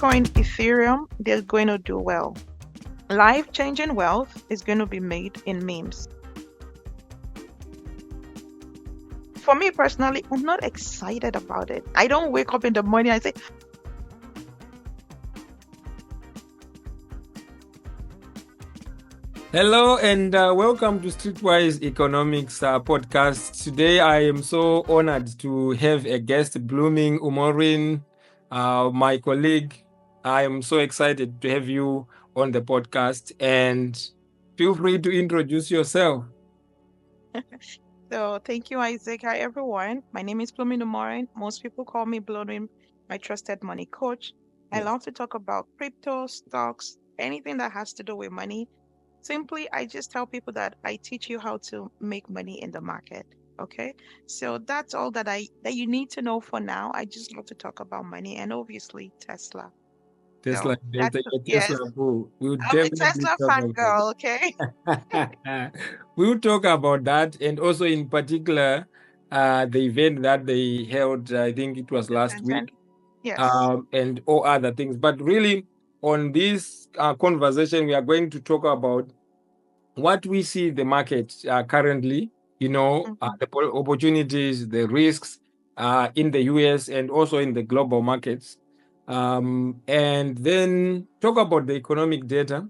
Bitcoin, Ethereum, they're going to do well. Life-changing wealth is going to be made in memes. For me personally, I'm not excited about it. I don't wake up in the morning and say, Hello and welcome to Streetwise Economics podcast. Today I am so honored to have a guest, Blooming Umoren, my colleague. I am so excited to have you on the podcast and feel free to introduce yourself. So thank you, Isaac. Hi, everyone. My name is Blooming Umoren. Most people call me Blooming, my trusted money coach. I Yes. love to talk about crypto, stocks, anything that has to do with money. Simply, I just tell people that I teach you how to make money in the market. Okay, so that's all that you need to know for now. I just love to talk about money and obviously Tesla. Tesla So that's investor, yes, Tesla bull. We'll I'm a definitely Tesla talk fan about girl. Okay. that. We'll talk about that and also in particular the event that they held, I think it was last week. Yes. And all other things. But really, on this conversation, we are going to talk about what we see the market currently, Mhm. the opportunities, the risks in the US and also in the global markets. And then talk about the economic data.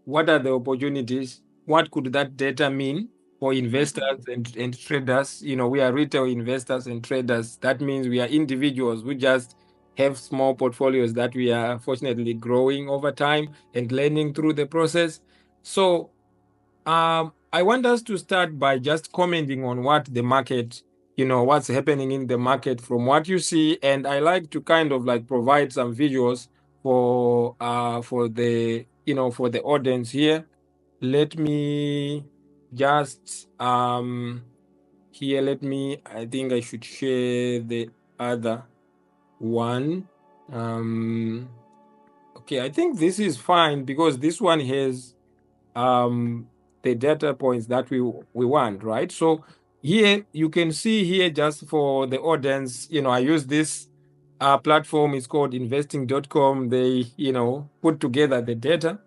What are the opportunities? What could that data mean for Mhm. investors and traders? We are retail investors and traders. That means we are individuals who just have small portfolios that we are fortunately growing over time and learning through the process. So, I want us to start by just commenting on what the market, what's happening in the market from what you see. And I like to kind of like provide some visuals for the audience here. Let me just here, I think I should share the other one. Um, okay, I think this is fine because this one has um, the data points that we want, right? So here you can see here just for the audience, I use this platform. It's called investing.com. They, put together the data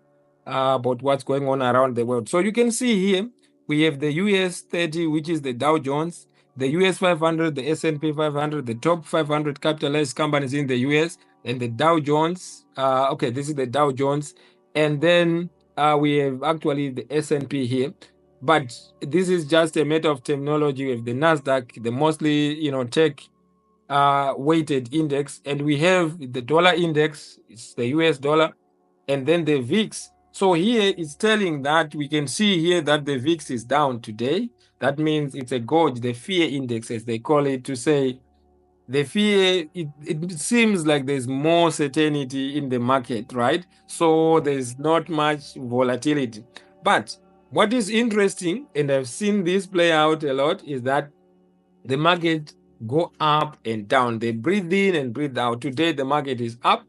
about what's going on around the world. So you can see here we have the US 30, which is the Dow Jones, the US 500, the S&P 500, the top 500 capitalized companies in the US, and the Dow Jones. Okay, this is the Dow Jones. And then we have actually the S&P here, but this is just a matter of terminology. We have the Nasdaq, the mostly tech weighted index, and we have the dollar index. It's the US dollar, and then the VIX. So here it's telling that we can see here that the VIX is down today. That means it's a gauge, the fear index, as they call it, to say the fear, it seems like there's more certainty in the market, right? So there's not much volatility. But what is interesting, and I've seen this play out a lot, is that the market go up and down. They breathe in and breathe out. Today the market is up.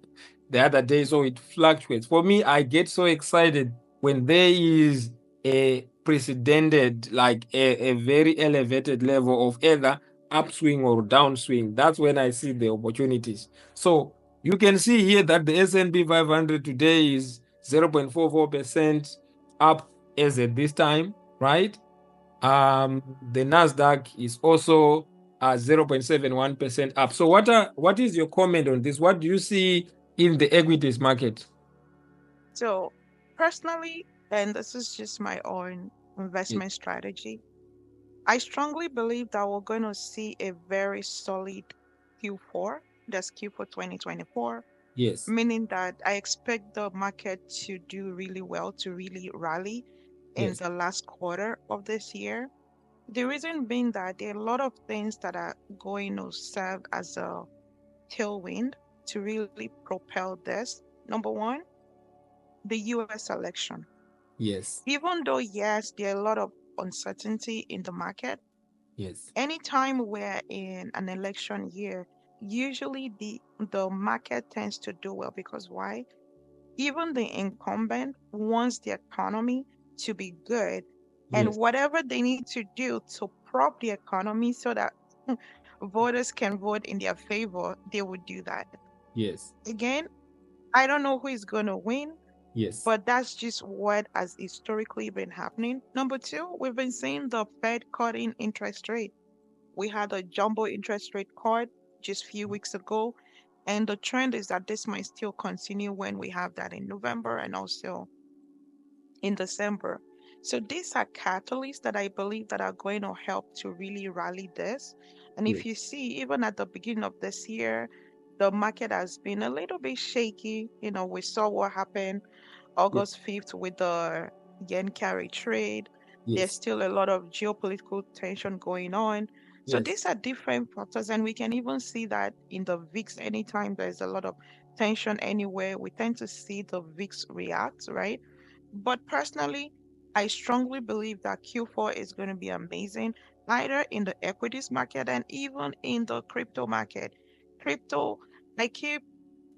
The other day, so it fluctuates. For me, I get so excited when there is a precedented, like a very elevated level of either upswing or downswing. That's when I see the opportunities. So you can see here that the S&P 500 today is 0.44% up as at this time, right? The Nasdaq is also 0.71% up. So what is your comment on this? What do you see in the equities market? So personally, and this is just my own Yes. investment strategy, I strongly believe that we're going to see a very solid Q4. That's Q4 2024, Yes. meaning that I expect the market to do really well, to really rally in Yes. the last quarter of this year. The reason being that there are a lot of things that are going to serve as a tailwind to really propel this. Number one, the US election. Yes. Even though, yes, there are a lot of uncertainty in the market, Yes. anytime we're in an election year, usually the market tends to do well because why? Even the incumbent wants the economy to be good, and Yes. whatever they need to do to prop the economy so that voters can vote in their favor, they would do that. Yes. Again, I don't know who is going to win, Yes. but that's just what has historically been happening. Number two, we've been seeing the Fed cutting interest rate. We had a jumbo interest rate cut just a few weeks ago, and the trend is that this might still continue when we have that in November and also in December. So these are catalysts that I believe that are going to help to really rally this. And Yes. if you see, even at the beginning of this year, the market has been a little bit shaky. You know, we saw what happened Yes. August 5th with the yen carry trade. There's Yes. still a lot of geopolitical tension going on. So Yes. these are different factors, and we can even see that in the VIX. Anytime there's a lot of tension anywhere, we tend to see the VIX react, right? But personally, I strongly believe that Q4 is going to be amazing, either in the equities market and even in the crypto market. Crypto, I keep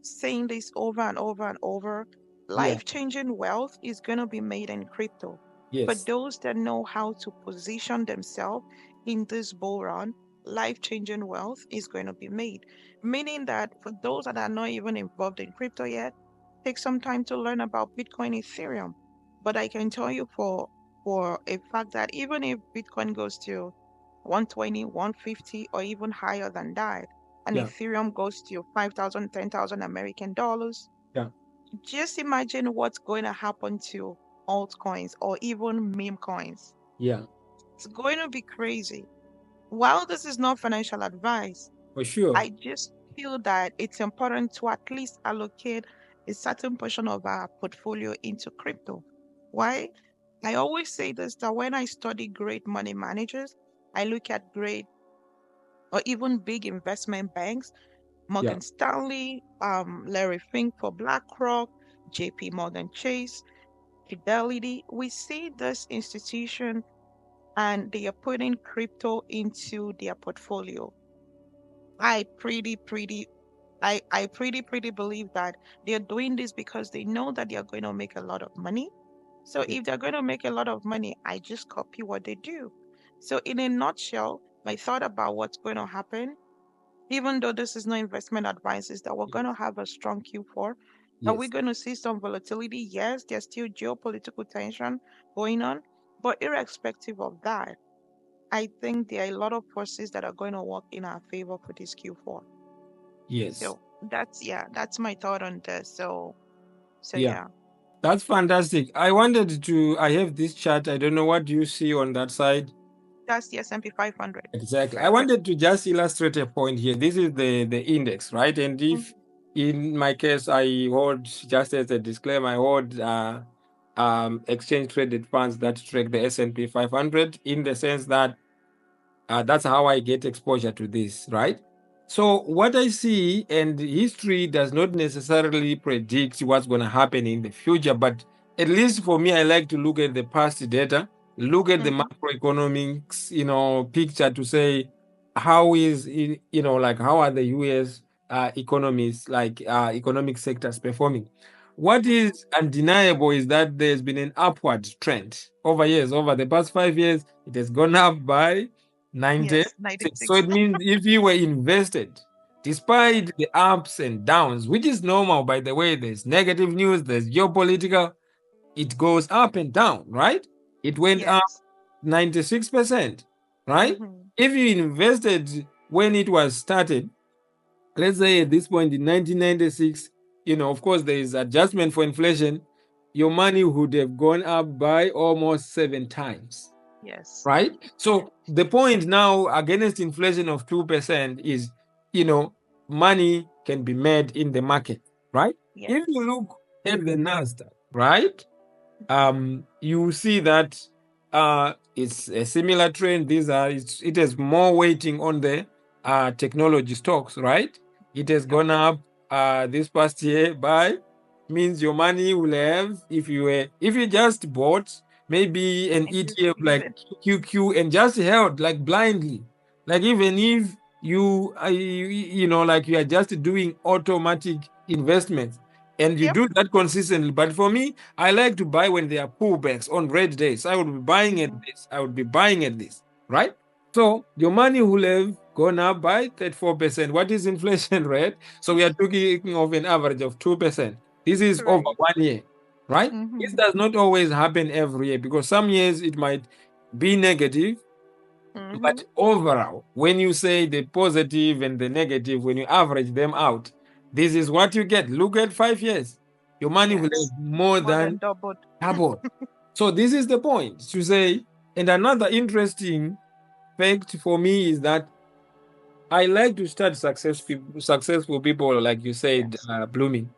saying this over and over and over. Yeah. Life-changing wealth is going to be made in crypto. For Yes. those that know how to position themselves in this bull run, life-changing wealth is going to be made. Meaning that for those that are not even involved in crypto yet, take some time to learn about Bitcoin, Ethereum. But I can tell you for a fact that even if Bitcoin goes to 120, 150, or even higher than that, and Yeah. Ethereum goes to 5,000, 10,000 American dollars, Yeah. just imagine what's going to happen to altcoins or even meme coins. Yeah. It's going to be crazy. While this is not financial advice, For sure. I just feel that it's important to at least allocate a certain portion of our portfolio into crypto. Why? I always say this that when I study great money managers, I look at great or even big investment banks, Yeah. Morgan Stanley, Larry Fink for BlackRock, JP Morgan Chase, Fidelity. We see this institution and they are putting crypto into their portfolio. I pretty believe that they're doing this because they know that they're going to make a lot of money. So Yeah. if they're going to make a lot of money, I just copy what they do. So in a nutshell, my thought about what's going to happen, even though this is no investment advice, is that we're going Yes. to have a strong Q4. Are we Yes. going to see some volatility? Yes, there's still geopolitical tension going on, but irrespective of that, I think there are a lot of forces that are going to work in our favor for this Q4. Yes. So that's my thought on this. So Yeah. yeah, That's fantastic. I have this chart. I don't know what do you see on that side. that's the S&P 500, Exactly. I right? wanted to just illustrate a point here. This is the index, right? And if Mhm. in my case I hold, just as a disclaimer, I hold exchange traded funds that track the S&P 500, in the sense that that's how I get exposure to this, right? So what I see, and history does not necessarily predict what's going to happen in the future, but at least for me, I like to look at the past data, look at the Mhm. macroeconomics, picture to say how is it, like how are the US economies, like economic sectors performing. What Mhm. is undeniable is that there's been an upward trend over years. Over the past 5 years, it has gone up by Yes, 96. So 96. it means if you were invested, Yeah. despite the ups and downs, which is normal, by the way, there's negative news, there's geopolitical, it goes up and down, right? It went up Yes. 96%, right? Mhm. If you invested when it was started, let's say at this point in 1996, of course, there is adjustment for inflation, your money would have gone up by almost 7 times, Yes. right? So the point now against inflation of 2% is, you know, money can be made in the market, right? If Yes. you look at the Nasdaq, right? You see that it's a similar trend. It has more weighting on the technology stocks, right? It has Yep. gone up this past year by, means your money will have, if you just bought maybe an And just ETF leave like it. QQ and just held like blindly, like even if like you are just doing automatic investments and you Yep. do that consistently. But for me, I like to buy when there are pullbacks on red days. I would be buying at Mhm. this. I would be buying at this, right? So your money will have gone up by 34%. What is inflation rate? So we are talking of an average of 2%. This is over Right. 1 year, right? This Mm-hmm. does not always happen every year because some years it might be negative, Mm-hmm. but overall, when you say the positive and the negative, when you average them out, this is what you get. Look at 5 years. Your money will Yes. have more More than than doubled. double. So this is the point to say. And another interesting fact for me is that I like to study successful people, like you said, Yes. Blooming.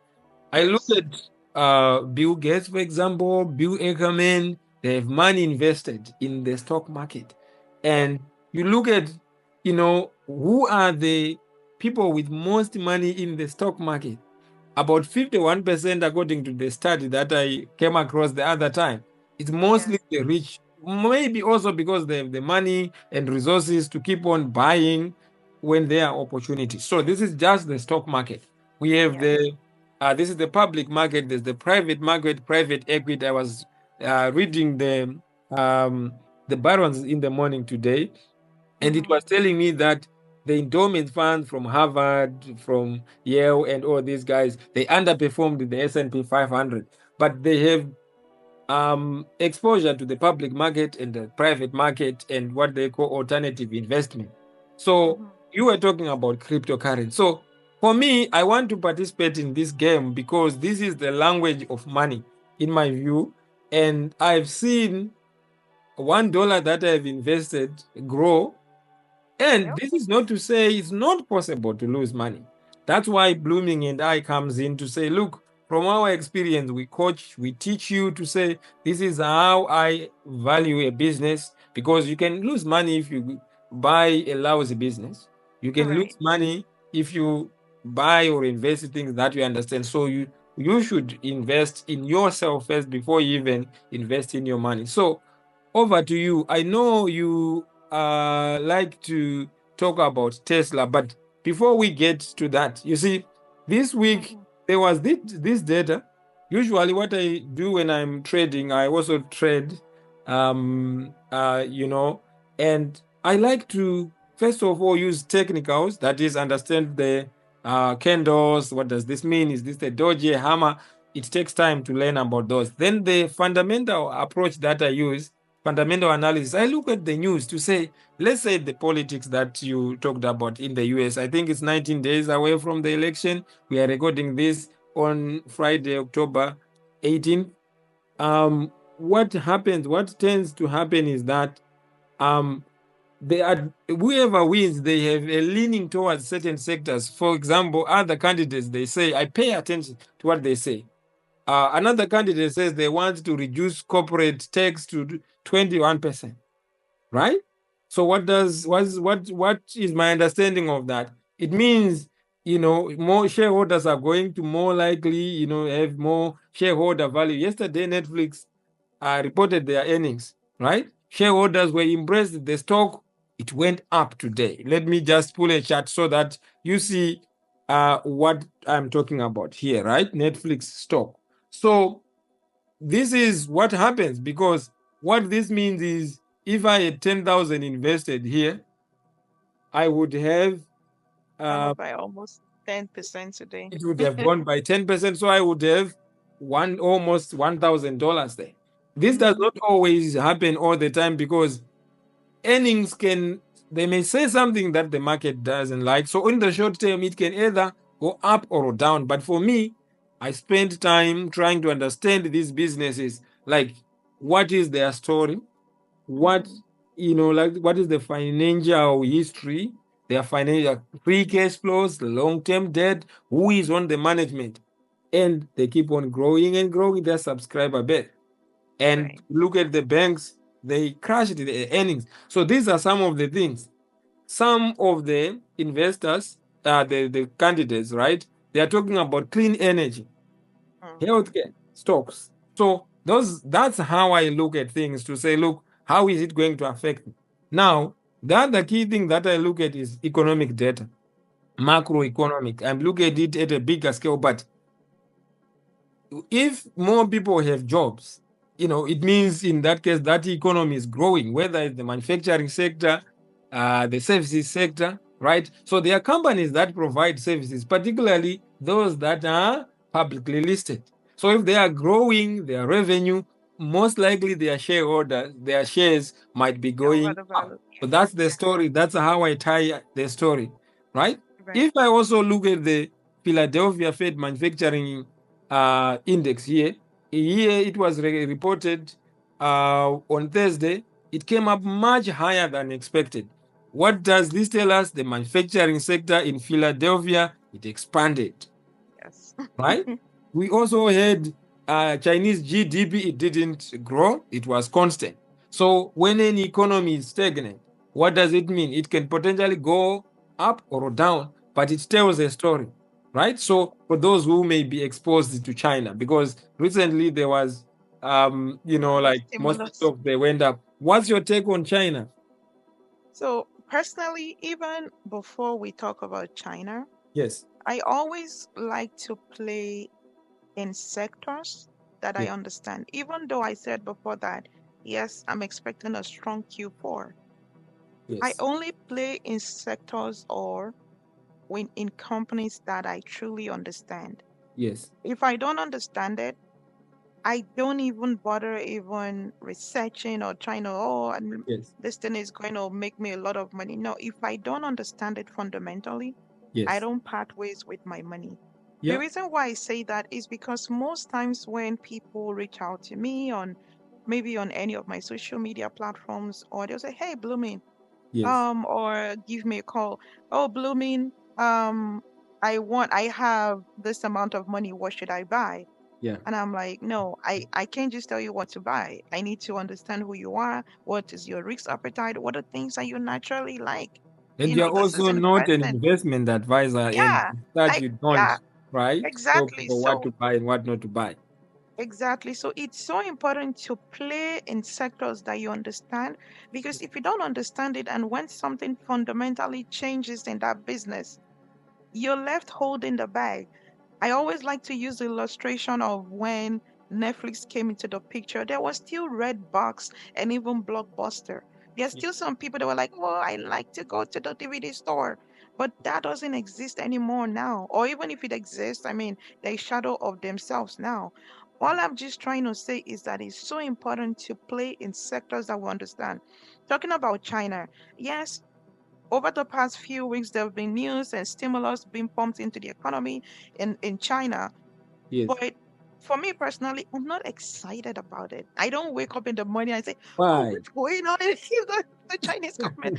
I look Yes. at Bill Gates, for example, Bill Ackerman, they have money invested in the stock market. And you look at, who are the people with most money in the stock market? About 51%, according to the study that I came across the other time. It's mostly Yes. the rich, maybe also because they have the money and resources to keep on buying when there are opportunities. So this is just the stock market. We have Yes. this is the public market. There's the private market, private equity. I was reading the barons in the morning today, and it Mm-hmm. was telling me that the endowment fund from Harvard, from Yale, and all these guys, they underperformed the S&P 500, but they have exposure to the public market and the private market and what they call alternative investment. So Mm-hmm. you were talking about cryptocurrency. So for me, I want to participate in this game because this is the language of money, in my view. And I've seen $1 that I've invested grow, and Yep. this is not to say it's not possible to lose money. That's why Blooming and I comes in to say, look, from our experience, we coach, we teach you to say, this is how I value a business, because you can lose money if you buy a lousy business. You can lose Right. money if you buy or invest in things that you understand. So you should invest in yourself first before you even invest in your money. So over to you. I know you like to talk about Tesla, but before we get to that, you see, this week Mm-hmm. there was this data. Usually, what I do when I'm trading, I also trade, and I like to first of all use technicals, that is, understand the candles. What does this mean? Is this a doji, a hammer? It takes time to learn about those. Then the fundamental approach that I use, fundamental analysis, I look at the news to say, let's say the politics that you talked about in the US. I think it's 19 days away from the election. We are recording this on Friday, October 18th. What happens, what tends to happen is that um, they are, whoever wins, they have a leaning towards certain sectors. For example, other candidates, they say, I pay attention to what they say. Another candidate says they want to reduce corporate tax to 21%, right? So what is my understanding of that? It means, more shareholders are going to more likely, have more shareholder value. Yesterday, Netflix reported their earnings, right? Shareholders were impressed. The stock, it went up today. Let me just pull a chart so that you see what I'm talking about here, right? Netflix stock. So this is what happens, because what this means is if I had 10,000 invested here, I would have Gone uh, up by almost 10% today. it would have gone by 10%. So I would have almost $1,000 there. This does Mm-hmm. not always happen all the time, because earnings can, they may say something that the market doesn't like. So in the short term, it can either go up or down. But for me, I spend time trying to understand these businesses, like what is their story, what, Mm-hmm. like what is the financial history, their financial free cash flows, the long-term debt, who is on the management, and they keep on growing and growing their subscriber base. And Right. look at the banks, they crashed the earnings. So these are some of the things. Some of the investors, the candidates, right? They are talking about clean energy, Mm-hmm. healthcare, stocks. So that's how I look at things, to say, look, how is it going to affect me? Now, the other key thing that I look at is economic data, macroeconomic. I'm looking at it at a bigger scale, but if more people have jobs, it means in that case that economy is growing, whether it's the manufacturing sector, the services sector, right? So there are companies that provide services, particularly those that are publicly listed. So if they are growing their revenue, most likely their shareholders, their shares might be Over going the up. value. So Yes. that's the Yeah. story. That's how I tie the story, right? Right. If I also look at the Philadelphia Fed Manufacturing Index here it was reported on Thursday. It came up much higher than expected. What does this tell us? The manufacturing sector in Philadelphia, it expanded, Yes. right? We also had Chinese GDP, it didn't grow, it was constant. So when an economy is stagnant, what does it mean? It can potentially go up or down, but it tells a story, right? So for those who may be exposed to China, because recently there was, The like most stimulus. stocks, they went up. What's your take on China? So personally, even before we talk about China, Yes, I always like to play in sectors that I yes, understand. Even though I said before that, yes, I'm expecting a strong Q4. I yes, only play in sectors or when in companies that I truly understand. yes, If I don't understand it, I don't even bother even researching or trying to, yes, this thing is going to make me a lot of money. No, if I don't understand it fundamentally, I yes. don't part ways with my money. The Yeah, reason why I say that is because most times when people reach out to me on maybe on any of my social media platforms, or they'll say, "Hey, Blooming," yes, or give me a call, "Oh, Blooming, I have this amount of money. What should I buy?" yeah. And I'm like, no, I can't just tell you what to buy. I need to understand who you are, what is your risk appetite, what are things that you naturally like. And you're This is also not an investment. investment advisor, and Yeah, that I you don't, yeah, right? Tell exactly. people what to So buy and what not to buy. exactly. So it's so important to play in sectors that you understand because if you don't understand it and when something fundamentally changes in that business, you're left holding the bag. I always like to use the illustration of when Netflix came into the picture. There was still Redbox and even Blockbuster. There's Yeah. still some people that were like, "Oh, I like to go to the DVD store," but that doesn't exist anymore now. Or even if it exists, I mean, they shadow of themselves now. All I'm just trying to say is that it's so important to play in sectors that we understand. Talking about China, yes, over the past few weeks, there have been news and stimulus being pumped into the economy in China. Yes. But for me personally, I'm not excited about it. I don't wake up in the morning and say, "Oh, Why? what's going on in the Chinese government?"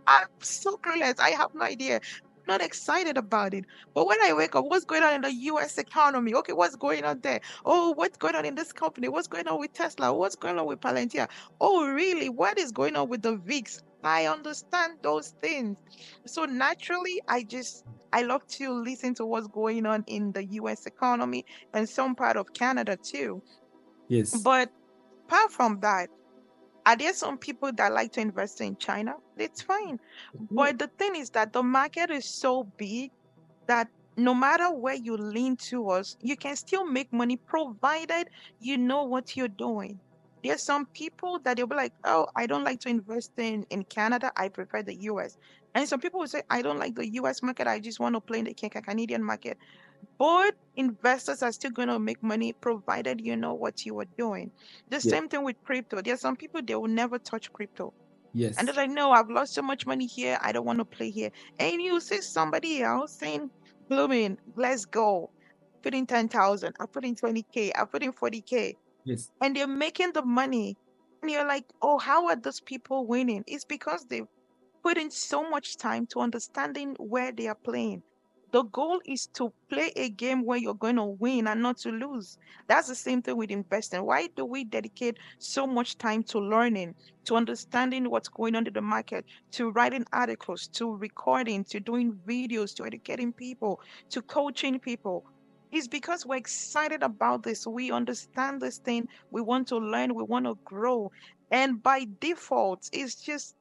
I'm so clueless. I have no idea. I'm not excited about it. But when I wake up, what's going on in the US economy? Okay, what's going on there? Oh, what's going on in this company? What's going on with Tesla? What's going on with Palantir? Oh, really? What is going on with the VIX? I understand those things. So naturally, I love to listen to what's going on in the US economy and some part of Canada too. Yes. But apart from that, are there some people that like to invest in China? It's fine. No. But the thing is that the market is so big that no matter where you lean towards, you can still make money provided you know what you're doing. There's some people that they'll be like, "Oh, I don't like to invest in Canada. I prefer the US." And some people will say, "I don't like the US market. I just want to play in the Canadian market." Both investors are still going to make money provided you know what you are doing. The Yes. same thing with crypto. There's some people they will never touch crypto. And they're Yes. like, "No, I've lost so much money here. I don't want to play here." And you see somebody else saying, "Blooming, let's go. Put in 10,000. I put in 20K. I put in 40K." Yes. And they're making the money. And you're like, "Oh, how are those people winning?" It's because they've put in so much time to understanding where they are playing. The goal is to play a game where you're going to win and not to lose. That's the same thing with investing. Why do we dedicate so much time to learning, to understanding what's going on in the market, to writing articles, to recording, to doing videos, to educating people, to coaching people? It's because we're excited about this. We understand this thing. We want to learn. We want to grow. And by default, it's just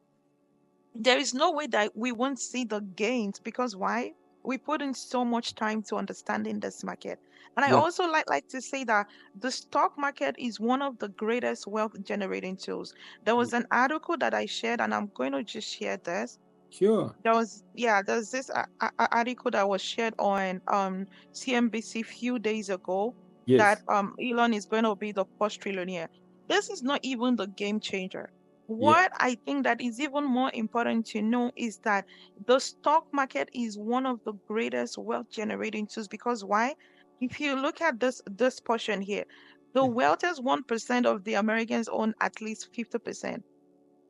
there is no way that we won't see the gains because why? We put in so much time to understanding this market. And I Yeah. also like to say that the stock market is one of the greatest wealth generating tools. There was an article that I shared, and I'm going to just share this. Sure. There's this article that was shared on CNBC few days ago that Yes. Elon is going to be the first trillionaire. This is not even the game changer. Yeah. What I think that is even more important to know is that the stock market is one of the greatest wealth generating tools, because why? If you look at this portion here, the wealthiest 1% of the Americans own at least 50%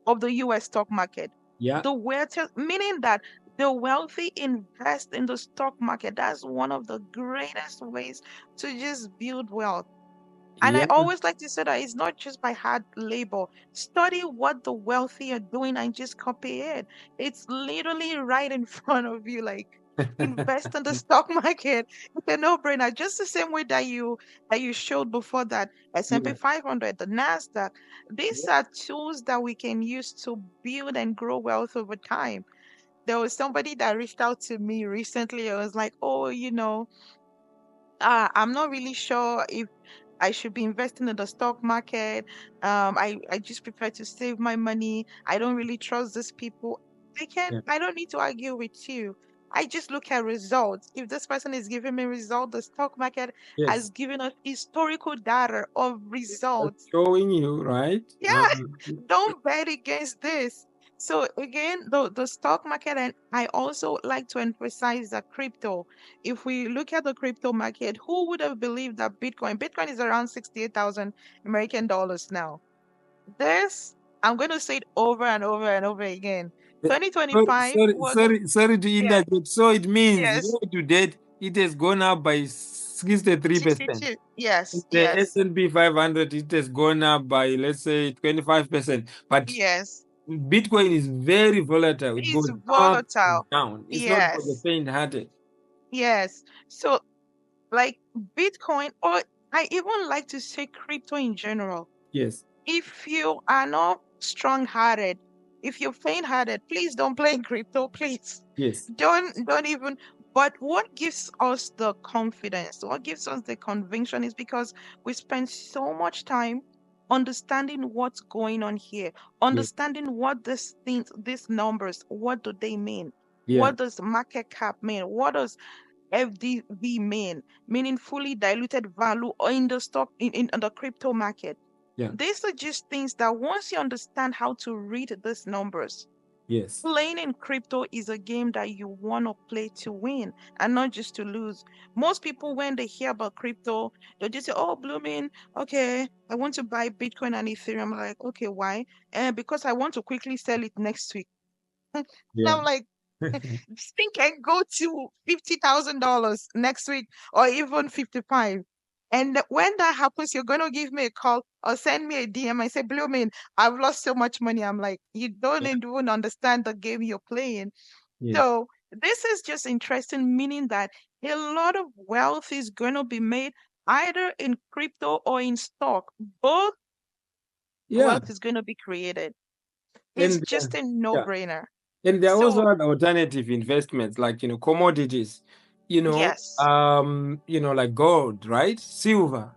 of the US stock market. Yeah. The wealthiest, meaning that the wealthy invest in the stock market. That's one of the greatest ways to just build wealth. And I Yeah. always like to say that it's not just by hard labor. Study what the wealthy are doing and just copy it. It's literally right in front of you. Like, invest in the stock market. It's a no-brainer. Just the same way that you showed before, that S&P Yeah. 500, the Nasdaq. These Yeah. are tools that we can use to build and grow wealth over time. There was somebody that reached out to me recently. I was like, oh, I'm not really sure if I should be investing in the stock market. I just prefer to save my money. I don't really trust these people. Yeah. I don't need to argue with you. I just look at results. If this person is giving me results, the stock market has Yes. given us historical data of That's results. showing you, right? Yeah, don't bet against this. So again, the stock market, and I also like to emphasize that crypto. If we look at the crypto market, who would have believed that Bitcoin is around 68,000 American dollars now. This, I'm going to say it over and over and over again. Sorry, 2025 sorry, was, sorry, sorry to yeah, interject. So it means year yes, to date, it has gone up by 63%. 62. Yes, The yes, S&P 500, it has gone up by, let's say, 25%. But yes. Bitcoin is very volatile. It It's goes up and volatile. down. It's not for the Yes, faint-hearted. yes. So like Bitcoin, or I even like to say crypto in general. Yes, If you are not strong-hearted, if you're faint-hearted, please don't play in crypto, please. yes, Don't even. But what gives us the confidence, what gives us the conviction is because we spend so much time understanding what's going on here, yes, understanding what these things, these numbers, what do they mean? yeah, What does market cap mean? What does FDV meaning fully diluted value, or in the stock in the crypto market. yeah, These are just things that once you understand how to read these numbers, yes, playing in crypto is a game that you want to play to win and not just to lose. Most people, when they hear about crypto, they just say, "Oh, Blooming, okay, I want to buy Bitcoin and Ethereum." I'm like, okay, why? Because I want to quickly sell it next week. And yeah, I'm like, this thing can go to $50,000 next week or even 55. And when that happens, you're going to give me a call or send me a DM and say, Blooming, I've lost so much money. I'm like, you don't yeah, even understand the game you're playing. yes, So this is just interesting, meaning that a lot of wealth is going to be made either in crypto or in stock. Both yeah. wealth is going to be created. It's And just a yeah. no-brainer. And there are also So, other alternative investments like commodities, yes. like gold, right? Silver.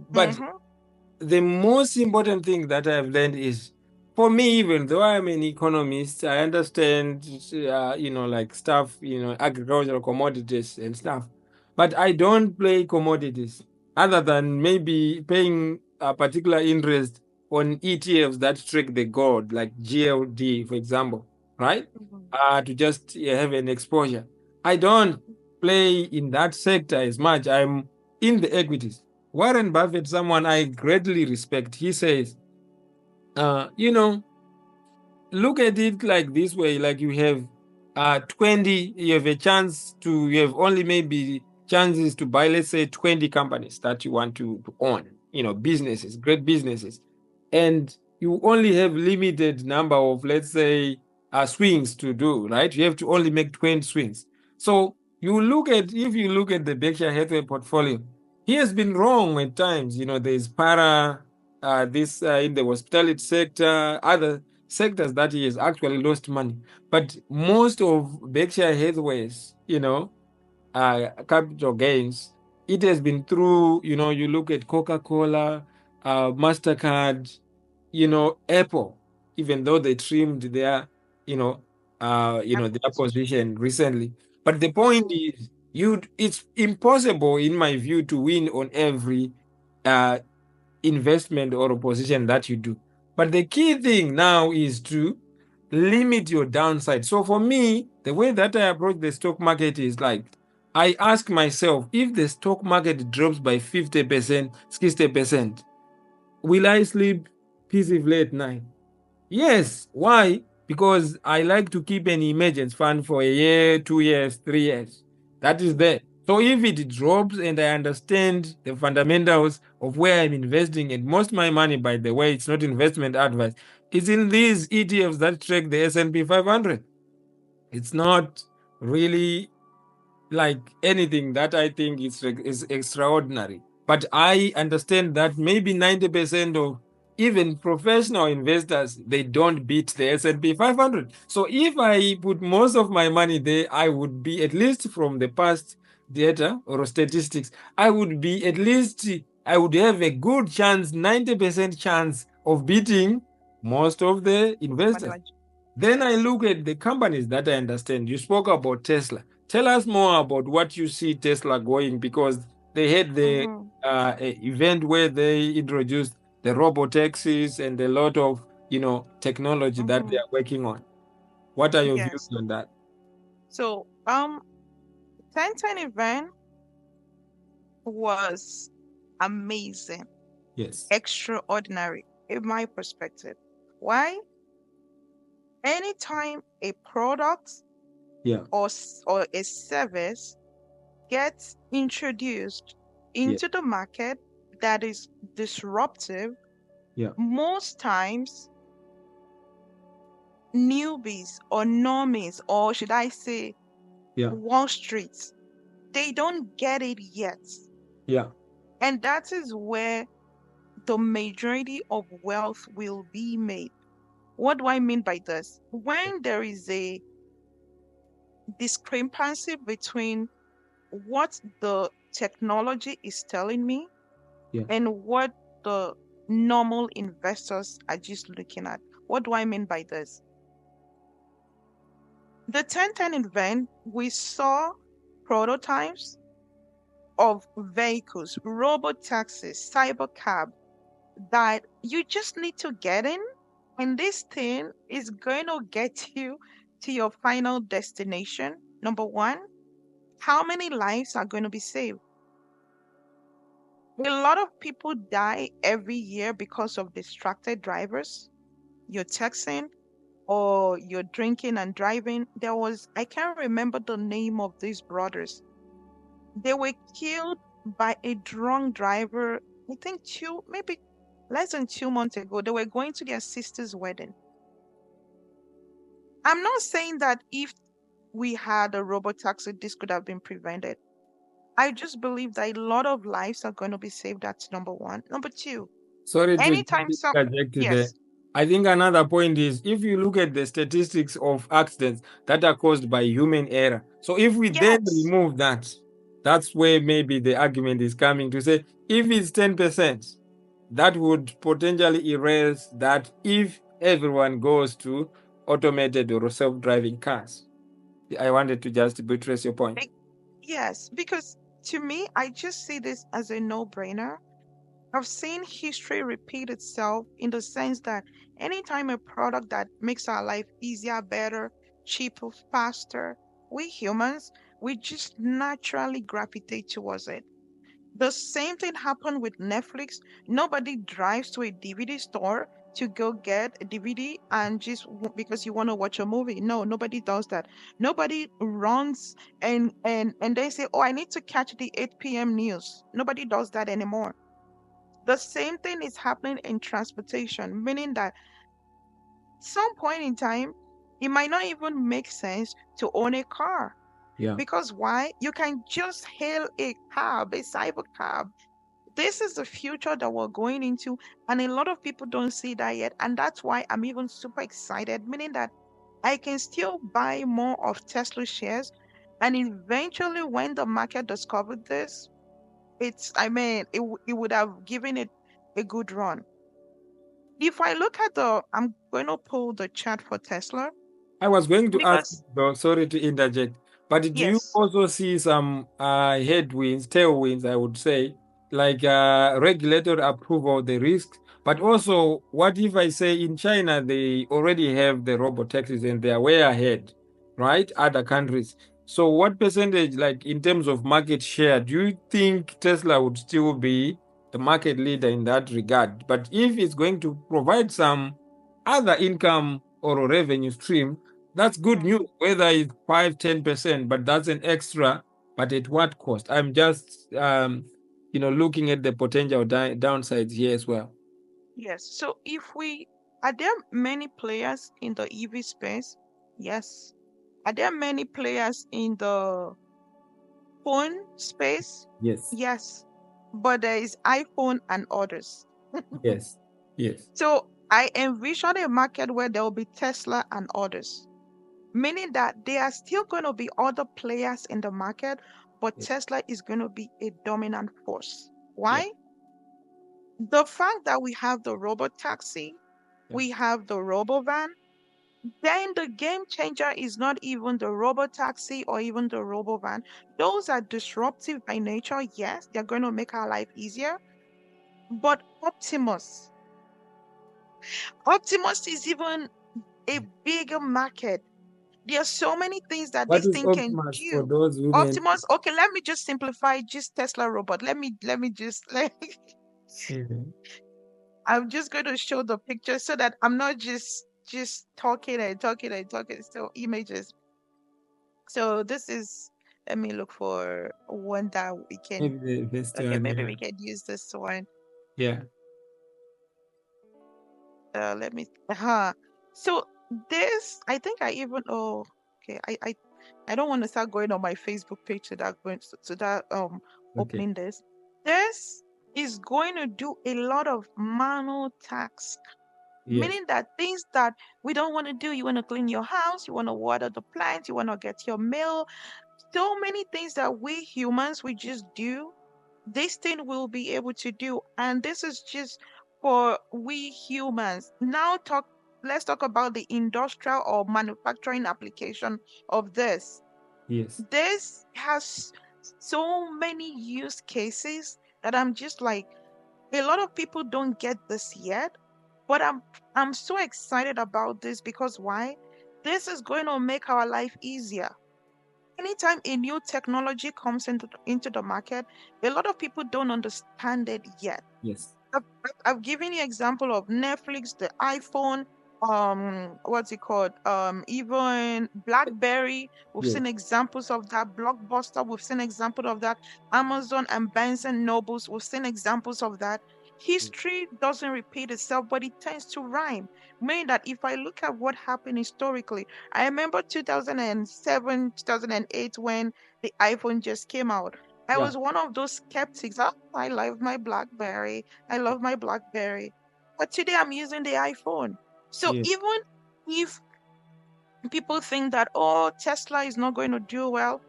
But Mm-hmm. the most important thing that I've learned is for me, even though I'm an economist, I understand, like stuff, agricultural commodities and stuff. But I don't play commodities other than maybe paying a particular interest on ETFs that track the gold, like GLD, for example, right? Mhm. To just have an exposure. I don't play in that sector as much. I'm in the equities. Warren Buffett, someone I greatly respect, he says, uh, you know, look at it like this way, like you have 20, you have a chance to, you have only maybe chances to buy, let's say, 20 companies that you want to own, businesses, great businesses. And you only have limited number of, let's say, swings to do, right? You have to only make 20 swings. So if you look at the Berkshire Hathaway portfolio, he has been wrong at times. There's this in the hospitality sector, other sectors that he has actually lost money. But most of Berkshire Hathaway's, capital gains, it has been through, you look at Coca-Cola, MasterCard, Apple, even though they trimmed their, you know, their position recently. But the point is, it's impossible, in my view, to win on every uh, investment or a position that you do. But the key thing now is to limit your downside. So for me, the way that I approach the stock market is like, I ask myself, if the stock market drops by 50%, 60%, will I sleep peacefully at night? Yes. Why? Because I like to keep an emergency fund for a year, 2 years, 3 years. That is there. So if it drops and I understand the fundamentals of where I'm investing, and most of my money, by the way, it's not investment advice, it's in these ETFs that track the S&P 500. It's not really like anything that I think is extraordinary. But I understand that maybe 90% of even professional investors, they don't beat the S&P 500. So if I put most of my money there, I would be, at least from the past data or statistics, I would be at least, I would have a good chance, 90% chance of beating most of the investors. Then I Yes. look at the companies that I understand. You spoke about Tesla. Tell us more about what you see Tesla going, because they had the Mm-hmm. event where they introduced the Robotaxis and a lot of technology that they Mm-hmm. are working on. What are your views Yes. on that? So 1010 event was amazing, Yes. extraordinary in my perspective. Why? Anytime a product Yeah. or a service gets introduced Yeah. into the market that is disruptive, Yeah. most times newbies or normies, or should I say Yeah. Wall Street, they don't get it yet. Yeah. And that is where the majority of wealth will be made. What do I mean by this? When there is a discrepancy between what the technology is telling me Yeah. and what the normal investors are just looking at. What do I mean by this? The 1010 event, we saw prototypes of vehicles, robotaxis, cybercab, that you just need to get in, and this thing is going to get you to your final destination. Number one, how many lives are going to be saved? A lot of people die every year because of distracted drivers. You're texting or you're drinking and driving. I can't remember the name of these brothers. They were killed by a drunk driver, I think maybe less than 2 months ago. They were going to their sister's wedding. I'm not saying that if we had a robot taxi, this could have been prevented. I just believe that a lot of lives are going to be saved. That's number one. Number two, Sorry to anytime some, interject there. yes, I think another point is, if you look at the statistics of accidents that are caused by human error. So if we then yes, remove that, that's where maybe the argument is coming to say, if it's 10%, that would potentially erase that if everyone goes to automated or self-driving cars. I wanted to just buttress your point. be- yes, because to me, I just see this as a no-brainer. I've seen history repeat itself in the sense that anytime a product that makes our life easier, better, cheaper, faster, we humans, we just naturally gravitate towards it. The same thing happened with Netflix. Nobody drives to a DVD store to go get a DVD and because you want to watch a movie. No, nobody does that. Nobody runs and they say, "Oh, I need to catch the 8 p.m. news." Nobody does that anymore. The same thing is happening in transportation, meaning that some point in time, it might not even make sense to own a car. Yeah. Because why? You can just hail a cab, a cyber cab. This is the future that we're going into, and a lot of people don't see that yet. And that's why I'm even super excited, meaning that I can still buy more of Tesla shares. And eventually, when the market discovered this, it would have given it a good run. If I look at I'm going to pull the chart for Tesla. I was going to ask, Because though, sorry to interject, but do you yes, also see some headwinds, tailwinds, I would say, like regulatory approval of the risks? But also, what if I say in China they already have the robotaxis and they are way ahead, right? Other countries. So, what percentage, like in terms of market share, do you think Tesla would still be the market leader in that regard? But if it's going to provide some other income or revenue stream, that's good mm, news, whether it's 5, 10%, but that's an extra. But at what cost? I'm just, looking at the potential downsides here as well. yes. So if we are there many players in the EV space? Yes. Are there many players in the phone space? Yes, Yes. But there is iPhone and others. yes, yes, So I envision a market where there will be Tesla and others, meaning that there are still going to be other players in the market, but yes, Tesla is going to be a dominant force. yeah, Why? The fact that we have the robot taxi, yeah. we have the robo van, then the game changer is not even the robot taxi or even the robo van. Those are disruptive by nature. Yes, they're going to make our life easier. But Optimus is even a bigger market. There are so many things that What this is thing can Optimus for do. those women? Optimus, okay, let me just simplify just Tesla robot. Let me just Mhm. I'm just going to show the picture so that I'm not just talking and talking and talking. So images. So this is, let me look for one that we can, Maybe the best okay, one, maybe yeah. we can use this one. Yeah, Let me, so this, I think I even, oh, okay, I don't want to start going on my Facebook page to that, okay. opening this. This is going to do a lot of manual tasks, Yes, meaning that things that we don't want to do, you want to clean your house, you want to water the plants, you want to get your mail, so many things that we humans we just do, this thing will be able to do. And this is just for we humans. Let's talk about the industrial or manufacturing application of this. yes, This has so many use cases that I'm just like, a lot of people don't get this yet, but I'm so excited about this because why? This is going to make our life easier. Anytime a new technology comes into the market, a lot of people don't understand it yet. yes, I've given you example of Netflix, the iPhone, what's it called? Even BlackBerry. We've yes, seen examples of that. Blockbuster. We've seen example of that. Amazon and Barnes and Nobles. We've seen examples of that. History doesn't repeat itself, but it tends to rhyme. Meaning that if I look at what happened historically, I remember 2007, 2008 when the iPhone just came out. I yeah, was one of those skeptics. Oh, I love my BlackBerry. I love my BlackBerry. But today I'm using the iPhone. So yes, even if people think that, oh, Tesla is not going to do well,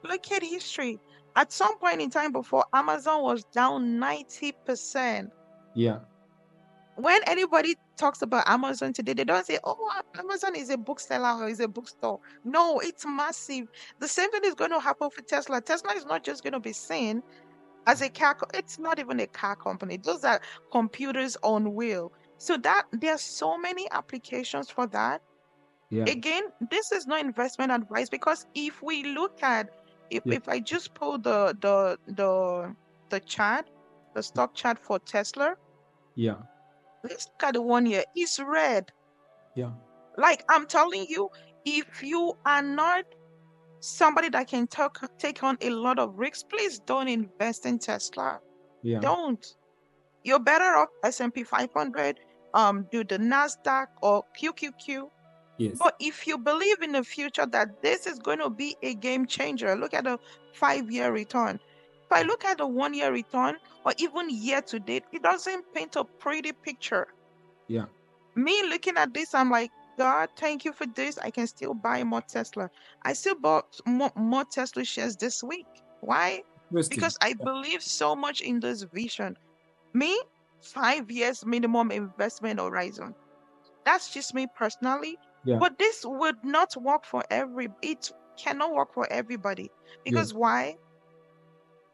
look at history. At some point in time before, Amazon was down 90%. yeah, When anybody talks about Amazon today, they don't say, oh, Amazon is a bookseller or is a bookstore. No, it's massive. The same thing is going to happen for Tesla. Tesla is not just going to be seen as a it's not even a car company. Those are computers on wheel. So that there's so many applications for that. yeah, Again, this is not investment advice because if we look at yeah, if I just pull the chart, the stock chart for Tesla, yeah, let's look at the 1 year. It's red. yeah, Like I'm telling you, if you are not somebody that can take on a lot of risks, please don't invest in Tesla. yeah, Don't. You're better off S&P 500, do the Nasdaq or QQQ. yes, But if you believe in the future that this is going to be a game changer, look at the 5 year return. If I look at the 1 year return or even year to date, it doesn't paint a pretty picture. yeah. Me looking at this, I'm like, God, thank you for this. I can still buy more Tesla. I still bought more Tesla shares this week. Why? Interesting. Because I believe so much in this vision. Me, 5 years minimum investment horizon. That's just me personally. Yeah. But this would not work for it cannot work for everybody. Yes. Because why?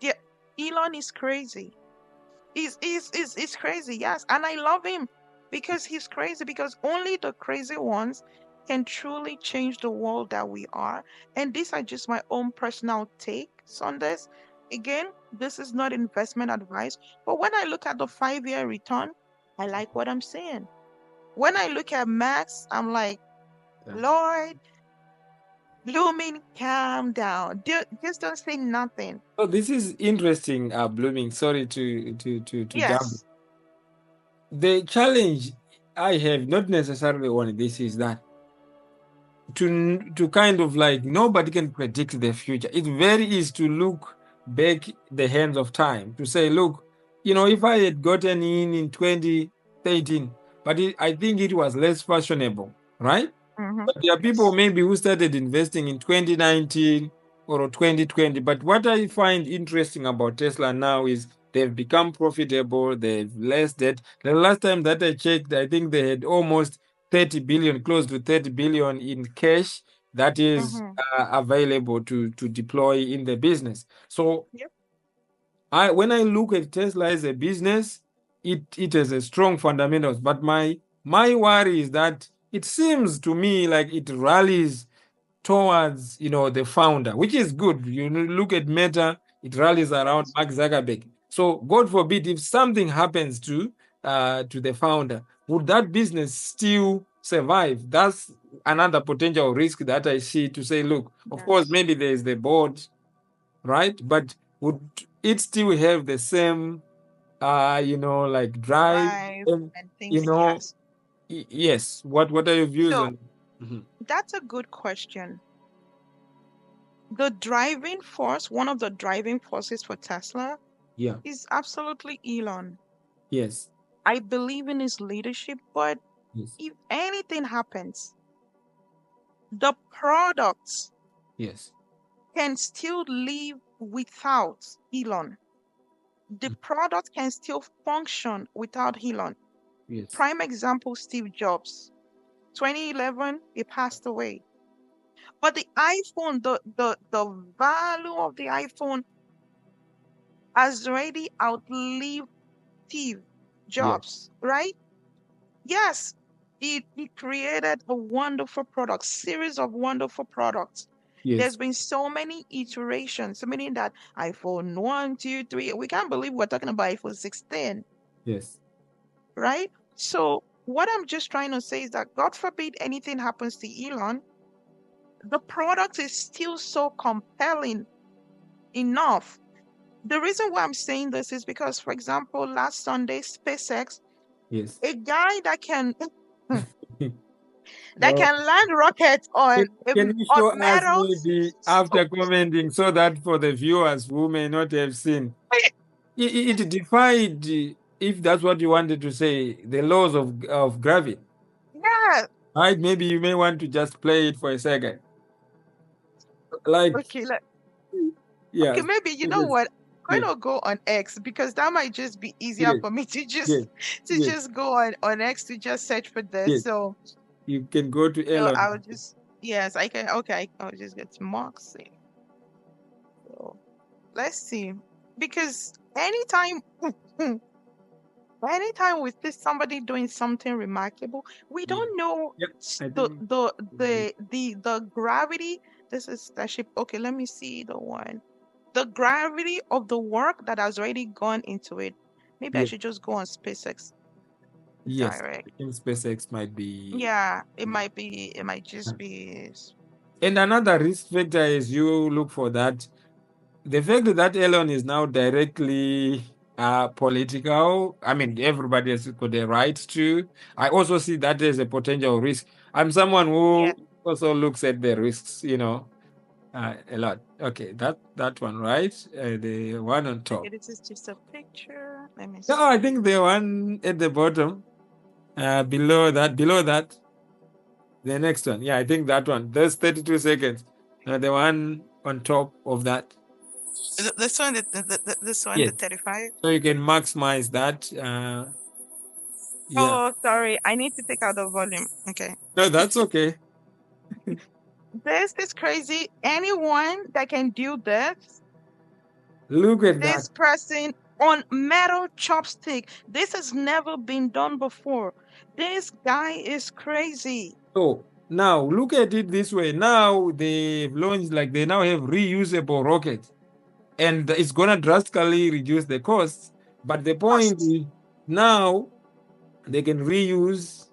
The, Elon is crazy. He's crazy, yes. And I love him because he's crazy, because only the crazy ones can truly change the world that we are. And these are just my own personal takes on this. Again, this is not investment advice, but when I look at the 5-year return, I like what I'm seeing. When I look at Max, I'm like, That's, Lord, Blooming, calm down. Just don't say nothing. so this is interesting, Blooming. Sorry to jump. Yes. The challenge I have, not necessarily on this, is that to kind of like nobody can predict the future. It's very easy to look back the hands of time to say, look, if I had gotten in 2013, but I think it was less fashionable, right? Mm-hmm. But there are people Yes. maybe who started investing in 2019 or 2020. But what I find interesting about Tesla now is they've become profitable, they've less debt. The last time that I checked, I think they had almost 30 billion, close to 30 billion in cash that is Mm-hmm. available to deploy in the business. So Yep. when I look at Tesla as a business, it has a strong fundamentals. But my worry is that it seems to me like it rallies towards the founder, which is good. You look at Meta, it rallies around Yes. Mark Zuckerberg. So God forbid if something happens to the founder, would that business still survive? That's another potential risk that I see, to say, look, of course, Yes. maybe there's the board, right? But would it still have the same, like drive? Drive And, and you things. know, Yes. yes. What are your views So on? Mhm. that's a good question. The driving force, one of the driving forces for Tesla Yeah. is absolutely Elon. Yes. I believe in his leadership, but Yes. if anything happens, the products Yes. can still live without Elon. The Mm. product can still function without Elon. Yes. Prime example, Steve Jobs. 2011, he passed away. But the iPhone, the value of the iPhone has already outlived Steve Yes. Jobs, right? Yes, he created a wonderful product, series of wonderful products. There's Yes. been so many iterations, meaning that iPhone 1, 2, 3, we can't believe we're talking about iPhone 16, Yes. right? So what I'm just trying to say is that God forbid anything happens to Elon, the product is still so compelling enough. The reason why I'm saying this is because, for example, last Sunday, SpaceX, Yes. a guy that can that Oh, can land rockets can, can you on show us metals. maybe So after commenting, so that for the viewers who may not have seen, it defied, if that's what you wanted to say, the laws of gravity. yeah, Right? Maybe you may want to just play it for a second. Like, okay, okay, yes. maybe you know Yes. what? I'm Yes. gonna go on X because that might just be easier Yes. for me Yes. to Yes. just go on X to just search for this. Yes. You can go to So Elon. I'll just yes, I can okay, I'll just get to Moxie. So let's see. Because anytime anytime we see somebody doing something remarkable, we Yeah. don't know Yep. I the think. the the gravity. This is Starship. Okay, let me see the one. The gravity of the work that has already gone into it. Maybe I Yes. should just go on SpaceX Yes. direct. I think SpaceX might be. Yeah, it might just be And another risk factor is you look for that. The fact that Elon is now directly political, I mean, everybody has got the right to. I also see that as a potential risk. I'm someone yeah. who also looks at the risks, a lot. Okay, that one, right? The one on top. Okay, this is just a picture. Let me No, I think see. the one at the bottom, below that, the next one. Yeah, I think that one. There's 32 seconds. The one on top of that. This one, this one, the Yes. 35. So you can maximize that. Yeah. Oh, sorry. I need to take out the volume. Okay. No, that's okay. This is crazy. Anyone that can do this, Look at that. this person on metal chopstick, this has never been done before. This guy is crazy. So now look at it this way. Now they've launched, like, they now have reusable rockets, and it's gonna drastically reduce the costs. But the point Cost. is, now they can reuse,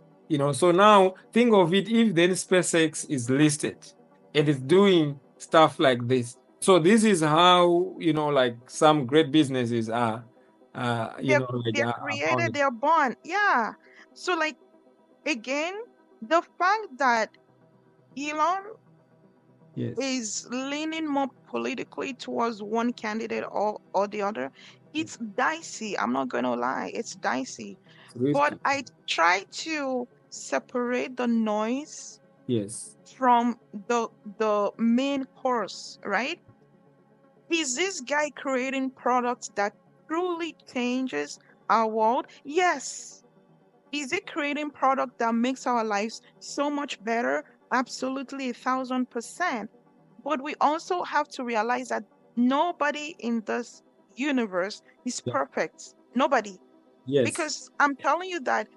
so now think of it, if then SpaceX is listed and it's doing stuff like this. So this is how, like, some great businesses are, They're like, they're are founded. created, they're born. Yeah. So like again, the fact that Elon Yes. is leaning more politically towards one candidate or the other, Yes. it's dicey. I'm not gonna lie, it's dicey. It's But risky. I try to separate the noise Yes. from the main course, right? Is this guy creating products that truly changes our world? Yes. Is it creating product that makes our lives so much better? Absolutely, 1,000%. But we also have to realize that nobody in this universe is Yeah. perfect. Nobody. Yes. Because I'm telling you that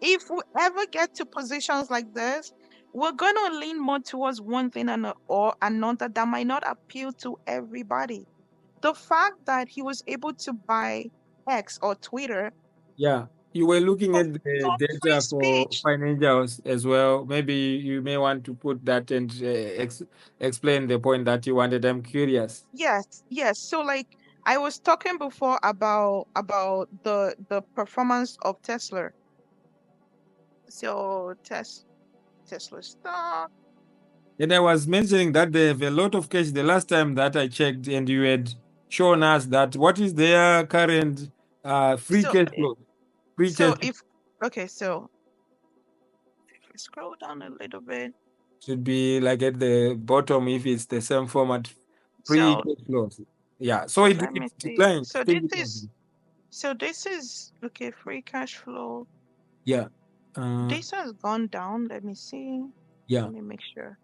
if we ever get to positions like this, we're going to lean more towards one thing or another that might not appeal to everybody. The fact that he was able to buy X or Twitter Yeah. You were looking for, at the for free data for speech. financials as well. Maybe you may want to put that and explain the point that you wanted. I'm curious. Yes, yes. So like I was talking before about the performance of Tesla. So Tesla stock. And I was mentioning that they have a lot of cash the last time that I checked, and you had shown us that what is their current free So cash flow. Free cash so if okay, so if we scroll down a little bit. should be like at the bottom if it's the same format. Free So cash flows. Yeah. So so let me it see. declined significantly. So this is okay, free cash flow. Yeah. Uh, This has gone down. Let me see. yeah. Let me make sure.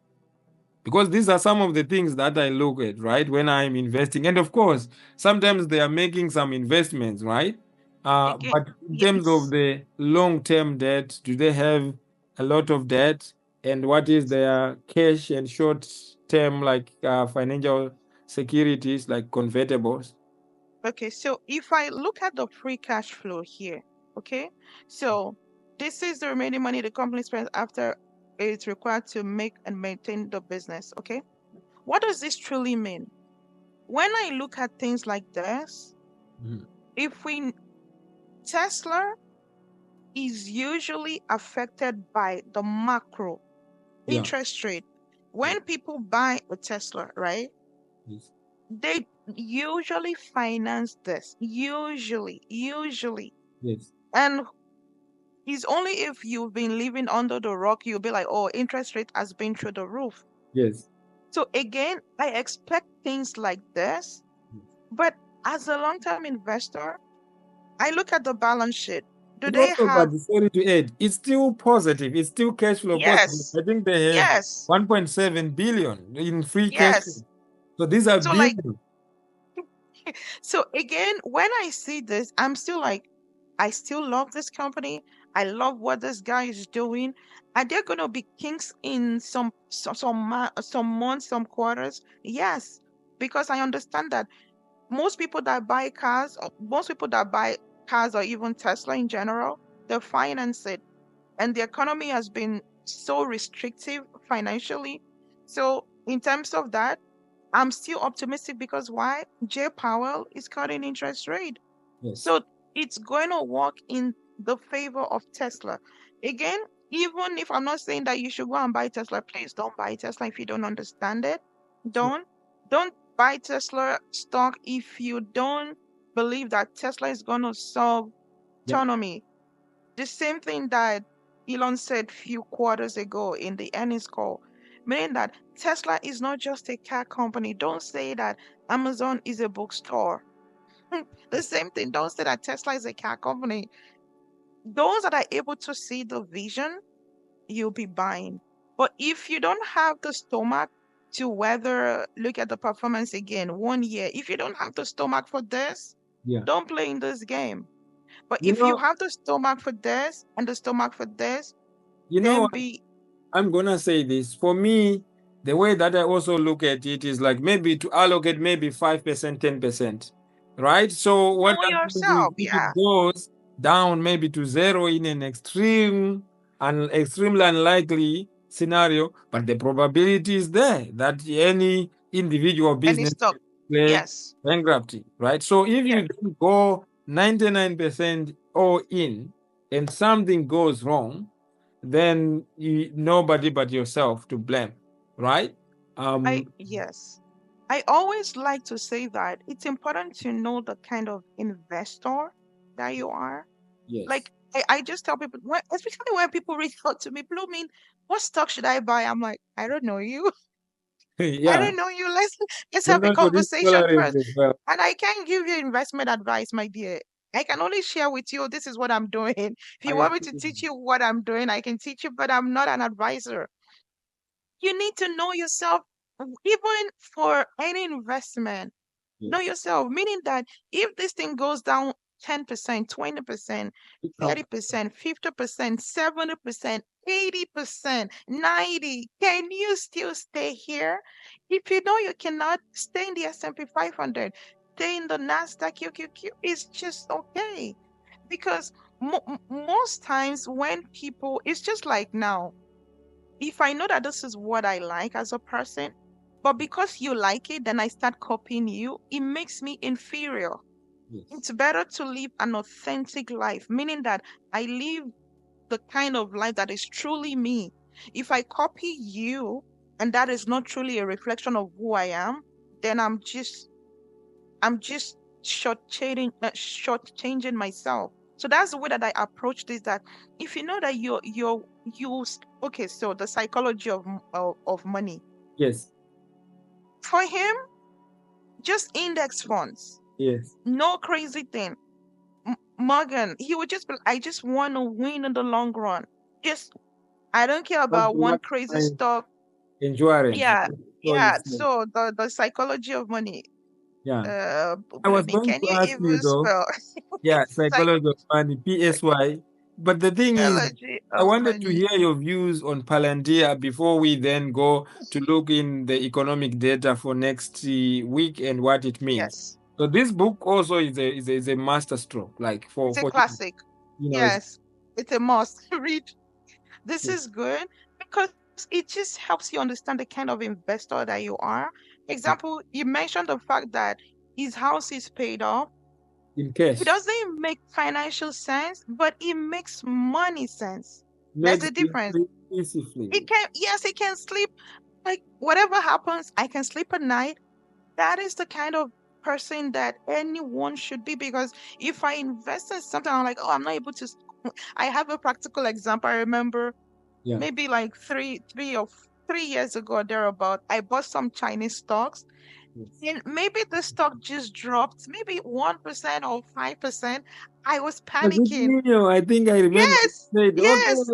Because these are some of the things that I look at, right, when I'm investing. And of course, sometimes they are making some investments, right? Again, But in terms of yes. the long-term debt, do they have a lot of debt? And what is their cash and short-term, like, financial securities, like convertibles? Okay, so if I look at the free cash flow here, okay, so this is the remaining money the company spends after it's required to make and maintain the business, okay? What does this truly mean? When I look at things like this, Mhm. if we Tesla is usually affected by the macro Yeah. interest rate. Yeah. When people buy a Tesla, right? Yes. They usually finance this. Usually. Yes. And it's only if you've been living under the rock, you'll be like, oh, interest rate has been through the roof. Yes. So again, I expect things like this, but as a long-term investor, I look at the balance sheet. Do And they also, have, but sorry to add, it's still positive. It's still cash flow positive. yes, I think they have yes, 1.7 billion in free cash flow. yes. So these are So like, billions. so again, when I see this, I'm still like, I still love this company. I love what this guy is doing. Are there gonna be kinks in some months, some quarters? Yes, because I understand that most people that buy cars or even Tesla in general, they finance it, and the economy has been so restrictive financially. So in terms of that, I'm still optimistic because why? Jay Powell is cutting interest rate. Yes. So it's going to work in the favor of Tesla. Again, even if I'm not saying that you should go and buy Tesla, please don't buy Tesla if you don't understand it. Yeah. Don't don't buy Tesla stock if you don't believe that Tesla is going to solve Yeah. autonomy. The same thing that Elon said few quarters ago in the earnings call, meaning that Tesla is not just a car company. Don't say that Amazon is a bookstore. The same thing. Don't say that Tesla is a car company. Those that are able to see the vision, you'll be buying. But if you don't have the stomach to whether look at the performance again 1 year, if you don't have the stomach for this, Yeah. don't play in this game. But You if you know, have the stomach for this and the stomach for this, you know then what? be I'm gonna say this. For me, the way that I also look at it is like maybe to allocate maybe 5%, 10%. Right? So what know that means is yourself. if it Yeah. goes down maybe to zero in an extremely unlikely scenario, but the probability is there that any individual And it's business stuck. can declare Yes. bankruptcy, right? So if Yes. you don't go 99% all in and something goes wrong, then nobody but yourself to blame, right? I Um, yes. I always like to say that it's important to know the kind of investor that you are. yes, Like I just tell people, especially when people reach out to me, Blooming, what stock should I buy? I'm like, I don't know you. I yeah. don't know you. Let's You're have a not for this conversation tolerance first. as well. And I can't give you investment advice, my dear. I can only share with you this is what I'm doing. If I you want me to agree. teach you what I'm doing, I can teach you, but I'm not an advisor. You need to know yourself, even for any investment. Know Yes. yourself, meaning that if this thing goes down 10%, 20%, It's okay. 30%, 50%, 70%, 80%, 90, can you still stay here? If you know you cannot, stay in the S&P 500, stay in the Nasdaq QQQ, it's just okay. Because most times when people, it's just like now, if I know that this is what I like as a person, but because you like it, then I start copying you, it makes me inferior. Yes. It's better to live an authentic life, meaning that I live the kind of life that is truly me. If I copy you and that is not truly a reflection of who I am, then I'm just shortchanging myself. So that's the way that I approach this. That if you know that okay, so the psychology of money Yes. for him, just index funds, Yes. no crazy thing. Morgan, he would just be, I just want to win in the long run. Just I don't care But about you one want crazy my stock. endurance. Yeah, So you yeah. said. So the psychology of money. Yeah. I was Blooming, going can to you ask you even though. spell Yeah, psychology of money, PSY. But the thing is, psychology I of wanted to money? hear your views on Palantir before we then go to look in the economic data for next week and what it means. Yes, So this book also is a master stroke, like it's a for classic. it's Yes, it's a must read. This yes, is good because it just helps you understand the kind of investor that you are. Example, you mentioned the fact that his house is paid off. in It cash. doesn't make financial sense, but it makes money sense. There's Makes a it difference. peacefully. It can, yes, it can sleep. Like whatever happens, I can sleep at night. That is the kind of person that anyone should be, because if I invest in something, I'm like, oh, I'm not able to. I have a practical example. I remember Yeah. maybe like 3 years ago or thereabout, I bought some Chinese stocks, Yes. and maybe the stock just dropped, maybe 1% or 5%. I was Was it panicking. Nino? I think I remember you Yes, said, okay, yes,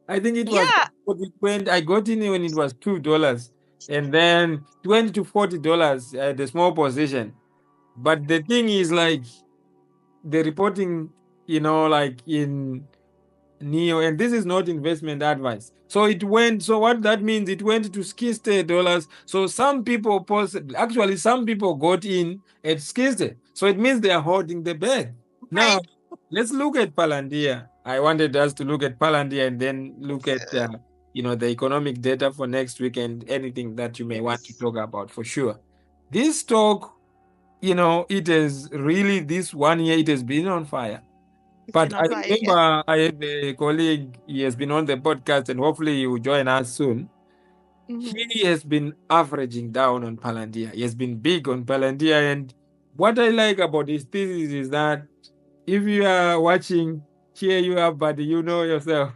I think it was yeah, what it went. I got in when it was $2 and then $20 to $40 at the small position. But the thing is like the reporting, like in Neo, and this is not investment advice. So it went. So what that means, it went to $60. So some people actually some people got in at 60. So it means they are holding the bag. Now right. let's look at Palantir. I wanted us to look at Palantir and then look at the economic data for next week and anything that you may want to Yes, talk about for sure. This stock, it has really this 1 year it has been on fire. it's But been I on fire. Yeah. remember I have a colleague, he has been on the podcast and hopefully he will join us soon. Hmm. He has been averaging down on Palantir. He has been big on Palantir. And what I like about his thesis is that if you are watching, cheer you up, but you know yourself.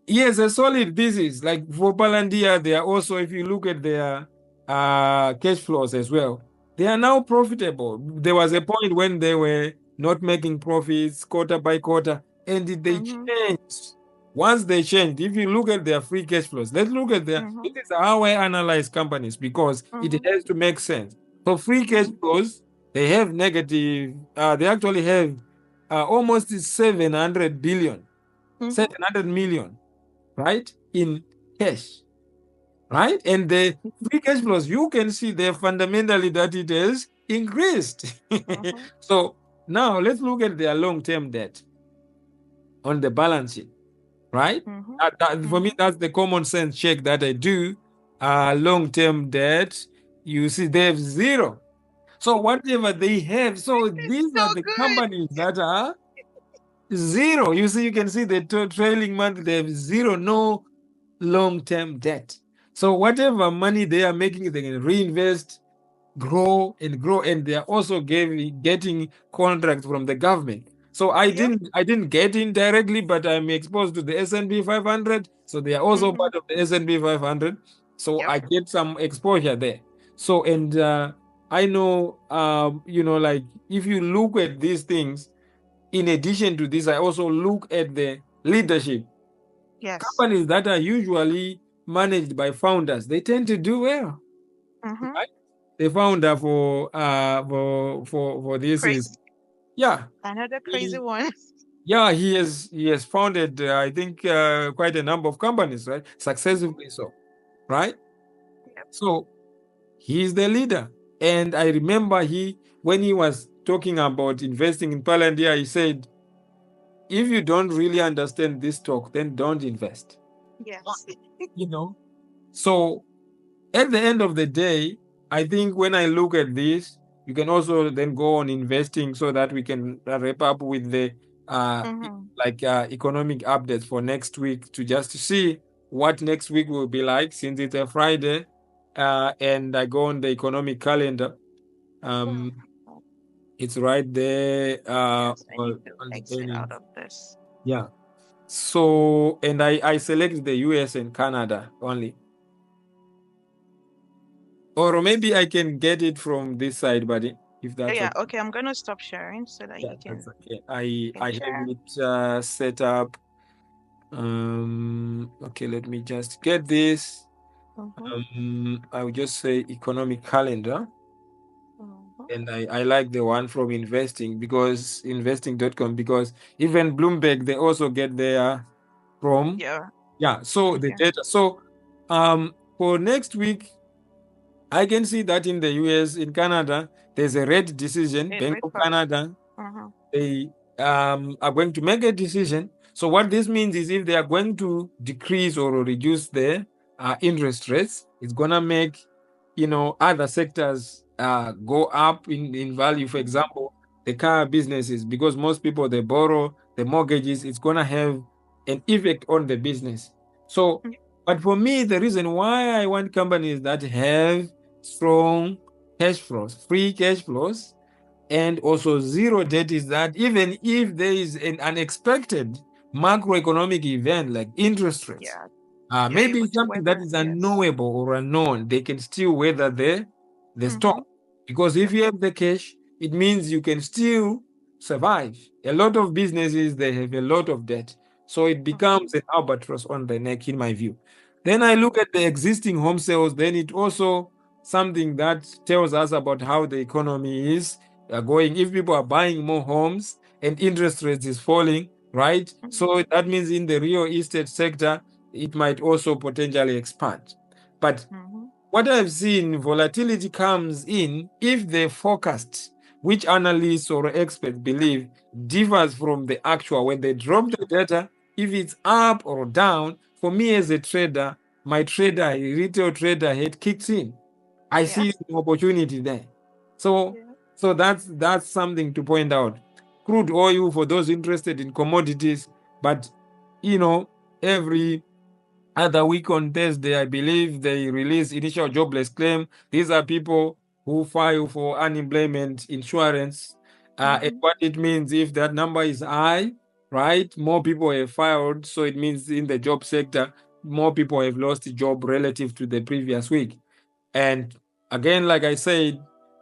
Yes, a solid thesis. Like for Palantir, they are also, if you look at their cash flows as well, they are now profitable. There was a point when they were not making profits quarter by quarter, and they Hmm. changed. Once they changed, if you look at their free cash flows, let's look at their. Mm-hmm. This is how I analyze companies because it Mm-hmm. has to make sense. For free cash Mm-hmm. flows, they have negative. They actually have almost 700 billion, Mm-hmm. 700 million, right, in cash, right? And the free cash flows, you can see there fundamentally that it has increased. Mm-hmm. So now let's look at their long-term debt on the balance sheet, right? Mm-hmm. For me, Mm-hmm. that's the common sense check that I do. Long-term debt, you see they have zero. So whatever they have, so It's these so are the good. companies that are zero. You see, you can see the trailing month, they have zero, no long-term debt. So whatever money they are making, they can reinvest, grow and grow, and they are also getting contracts from the government. So Yep. I didn't get in directly, but I'm exposed to the S&P 500. So they are also Mm-hmm. part of the S&P 500. So Yep. I get some exposure there. So and I know, like if you look at these things, in addition to this, I also look at the leadership. Yes. Companies that are usually managed by founders, they tend to do well. Mm-hmm. Right? The founder for this is, Crazy. yeah, Another crazy he, one. yeah, he has founded I think quite a number of companies, right, Mm-hmm. successfully, so right. Yep. So he's the leader, and I remember when he was talking about investing in Palantir, he said, if you don't really understand this talk, then don't invest. Yes. you know so at the end of the day, I think when I look at this, you can also then go on investing so that we can wrap up with the Mm-hmm. economic updates for next week, to just see what next week will be like, since it's a Friday, and I go on the economic calendar. Oh, Um, oh, it's right there yes, I need to on the exit out earnings. of this. Yeah. So, and I select the US and Canada only. Or maybe I can get it from this side, buddy, if Oh, that's yeah, okay. okay, I'm gonna stop sharing so that Yeah, you that's can okay. you I can have share. it set up. Okay, let me just get this. Mm-hmm. I will just say economic calendar. Mm-hmm. And I like the one from investing.com, because even Bloomberg, they also get their from. Yeah, Yeah, so from the here. data. So for next week, I can see that in the US, in Canada, there's a rate decision. It Bank wake of up. Canada, Mm-hmm. they are going to make a decision. So what this means is, if they are going to decrease or reduce their interest rates, it's gonna make other sectors go up in value. For Mm-hmm. example, the car businesses, because most people they borrow the mortgages, it's gonna have an effect on the business. So, but for me, the reason why I want companies that have strong cash flows, free cash flows, and also zero debt, is that even if there is an unexpected macroeconomic event like interest rates, Yeah, you're maybe able to something that weather. is Yes. unknowable or unknown, they can still weather the storm. Mm-hmm. Because if Yep. you have the cash, it means you can still survive. A lot of businesses, they have a lot of debt. So it Mm-hmm. becomes an albatross on the neck, in my view. Then I Mm-hmm. look at the existing home sales, then it also something that tells us about how the economy is going. If people are buying more homes and interest rates is falling, right? So that means in the real estate sector, it might also potentially expand. But Mm-hmm. what I've seen, volatility comes in if the forecast, which analysts or experts believe, differs from the actual. When they drop the data, if it's up or down, for me as a trader, my retail trader head kicks in. I Yeah. see an opportunity there. So, Yeah. so that's something to point out. Crude oil for those interested in commodities, but you know, every other week on Thursday, I believe they release initial jobless claim. These are people who file for unemployment insurance. And Mm-hmm. what it means, if that number is high, right, more people have filed. So it means in the job sector, more people have lost a job relative to the previous week. And again, like I said,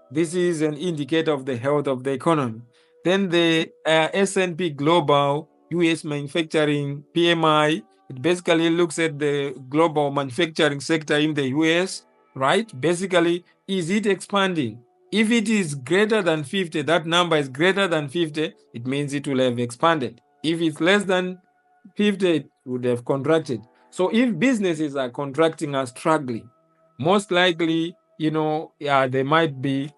this is an indicator of the health of the economy. Then the S&P Global US manufacturing PMI. It basically looks at the global manufacturing sector in the US, right? Basically, is it expanding? If it is greater than 50, that number is greater than 50, it means it will have expanded. If it's less than 50, it would have contracted. So if businesses are contracting or struggling, most likely, they might be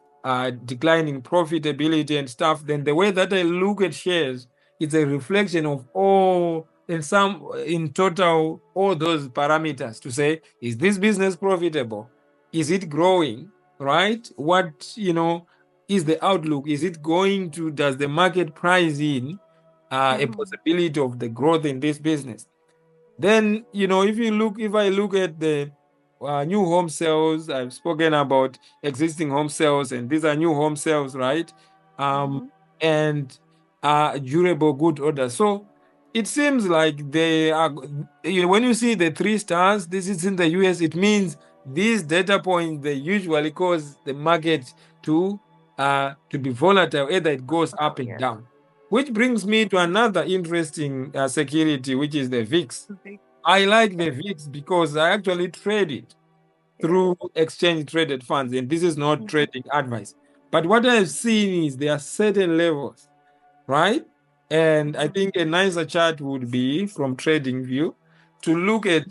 declining profitability and stuff. Then the way that I look at shares, it's a reflection of in total, all those parameters to say, is this business profitable? Is it growing? Right? What, is the outlook? Is it going to, does the market price in a Mm-hmm. possibility of the growth in this business? Then, if I look at the new home sales, I've spoken about existing home sales, and these are new home sales, right? Um, Mm-hmm. and durable good orders. So it seems like they are, when you see the 3 stars, this is in the US, it means these data points, they usually cause the market to be volatile, either it goes Oh, up and yes. down. Which brings me to another interesting security, which is the VIX. Big. I like the VIX because I actually trade it Yes. through exchange traded funds, and this is not Mm-hmm. trading advice. But what I've seen is there are certain levels, right? And I Mm-hmm. think a nicer chart would be from trading view to look at,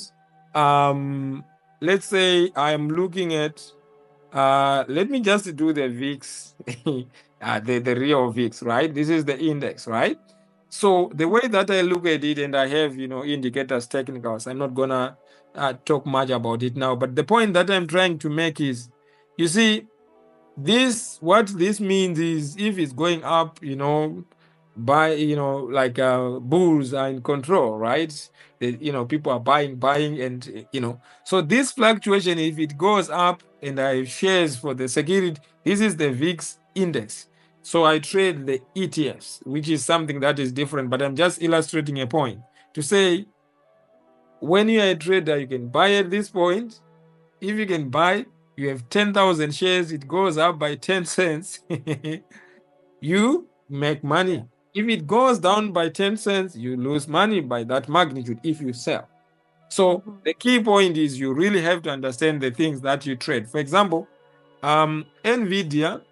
um, let's say I'm looking at, let me just do the VIX, the real VIX, right? This is the index, right? So the way that I look at it, and I have, indicators, technicals, I'm not gonna talk much about it now. But the point that I'm trying to make is, you see, what this means is if it's going up, by, like bulls are in control, right? People are buying, and so this fluctuation, if it goes up, and I have shares for the security, this is the VIX index. So I trade the ETFs, which is something that is different, but I'm just illustrating a point to say, when you're a trader, you can buy at this point. If you can buy, you have 10,000 shares, it goes up by 10 cents, you make Yeah. money. If it goes down by 10 cents, you lose money by that magnitude if you sell. So Mm-hmm. the key point is you really have to understand the things that you trade. For example, NVIDIA,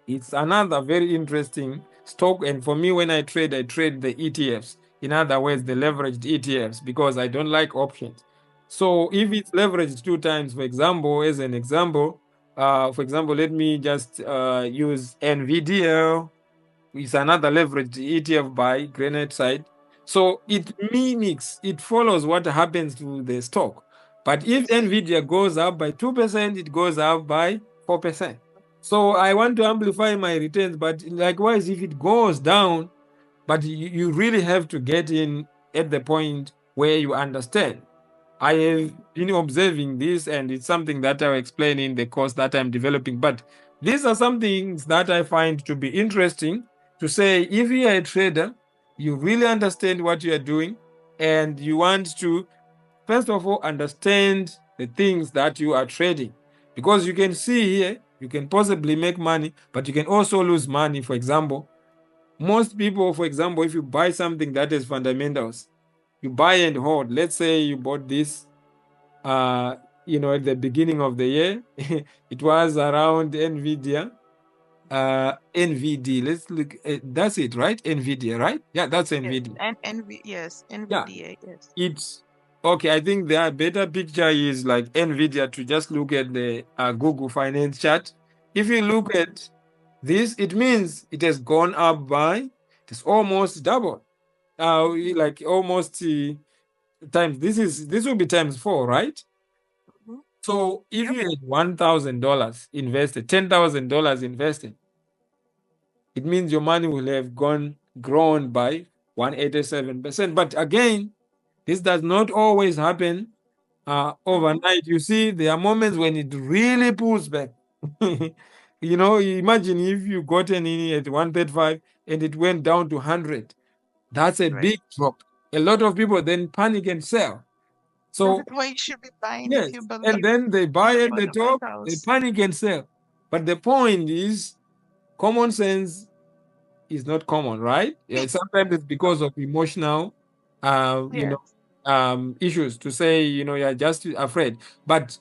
it's another very interesting stock. And for me, when I trade the ETFs. In other words, the leveraged ETFs, because I don't like options. So if Mm-hmm. it's leveraged 2 times, for example, as an example, let me just use NVIDIA. It's another leveraged ETF by Granite Side. So it mimics, it follows what happens to the stock. But if Yes. NVIDIA goes up by 2%, it goes up by 4%. So I want to amplify my returns, but likewise, if it goes down, but you really have to get in at the point where you understand. I have been observing this, and it's something that I'll explain in the course that I'm developing. But these are some things that I find to be interesting to say, if you are a trader, you really understand what you are doing, and you want to, first of all, understand the things that you are trading. Because you can see here, you can possibly make money, but you can also lose money. For example, most people, for example, if you buy something that is fundamentals, you buy and hold. Let's say you bought this at the beginning of the year. It was around NVIDIA, NVD. Let's look. That's it, right? NVIDIA, right? Yeah, that's Yes. NVIDIA. And yes, Yeah, NVDA. Yes. it's okay. I think the better picture is like NVIDIA to just look at the Google Finance chart. If you look at this, it means it has gone up by, it's almost double. Mm-hmm. Like almost times. This will be times 4, right? Mm-hmm. So if Yep. you had $1,000 invested, $10,000 invested, it means your money will have grown by 187%. But again, this does not always happen Mm-hmm. overnight. You see, there are moments when it really pulls back. Imagine if you gotten in at 135 and it went down to 100. That's a Right. big drop. A lot of people then panic and sell. That So is why you should be buying if you yes, and believe then they buy you're at the gonna buy top, the they house. panic and sell. But the point is, common sense is not common, right? Yeah, sometimes it's because of emotional, Yes. issues to say, you're just afraid. But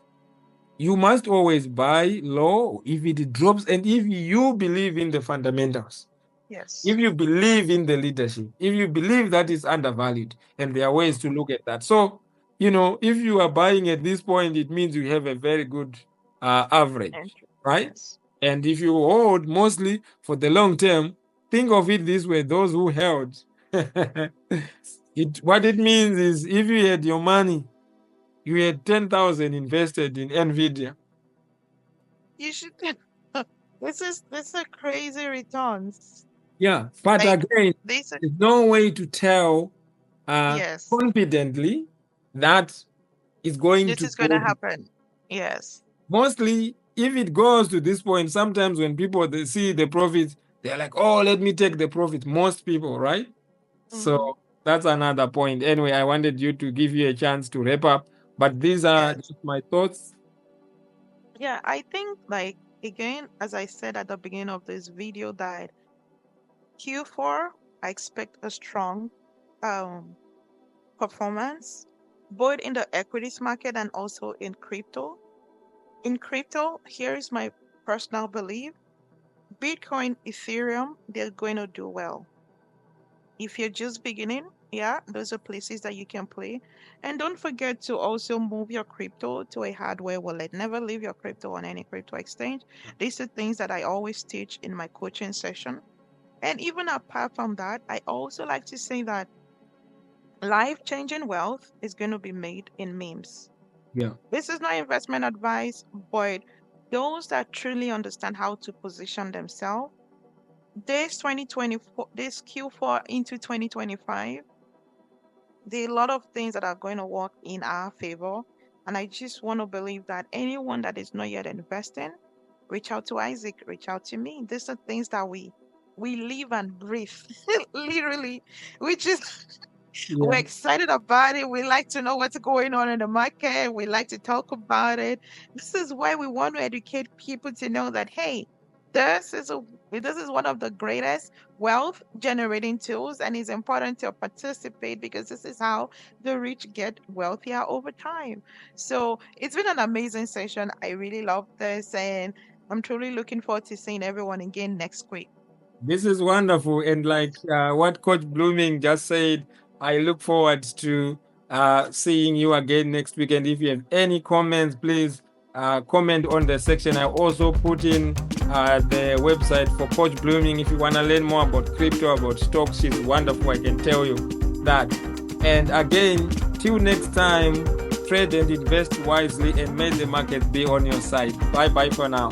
you must always buy low if it drops and if you believe in the fundamentals. Yes. If you believe in the leadership, if you believe that is undervalued, and there are ways to look at that. So, if you are buying at this point, it means you have a very good average, right? Yes. And if you hold mostly for the long term, think of it this way: those who held, what it means is if you had your money, you had 10,000 invested in NVIDIA. You should. This is a crazy returns. Yeah, but Like again, this. there's no way to tell Yes. confidently that it's going This to is go. gonna happen. Yes. Mostly, if it goes to this point, sometimes when people they see the profits, they're like, "Oh, let me take the profit." Most people, right? Mm-hmm. So that's another point. Anyway, I wanted you to give you a chance to wrap up, but these are Yes. just my thoughts. Yeah. I think like again, as I said at the beginning of this video, that Q4 I expect a strong um performance both in the equities market and also in crypto. In crypto, here is my personal belief. Bitcoin, Ethereum, they're going to do well. If you're just beginning, yeah, those are places that you can play. And don't forget to also move your crypto to a hardware wallet. Never leave your crypto on any crypto exchange. These are things that I always teach in my coaching session. And even apart from that, I also like to say that life-changing wealth is going to be made in memes. Yeah. This is not investment advice, but those that truly understand how to position themselves, this 2024, this Q4 into 2025, there are a lot of things that are going to work in our favor. And I just want to believe that anyone that is not yet investing, reach out to Isaac, reach out to me. These are things that we live and breathe, literally, which is we're Yeah. excited about it. We like to know what's going on in the market. We like to talk about it. This is why we want to educate people to know that, hey, this is a this is one of the greatest wealth generating tools, and it's important to participate because this is how the rich get wealthier over time. So it's been an amazing session. I really love this, and I'm truly looking forward to seeing everyone again next week. This is wonderful. And like what Coach Blooming just said, I look forward to seeing you again next week. And if you have any comments, please comment on the section. I also put in the website for Coach Blooming. If you want to learn more about crypto, about stocks, she's wonderful. I can tell you that. And again, till next time, trade and invest wisely and may the market be on your side. Bye bye for now.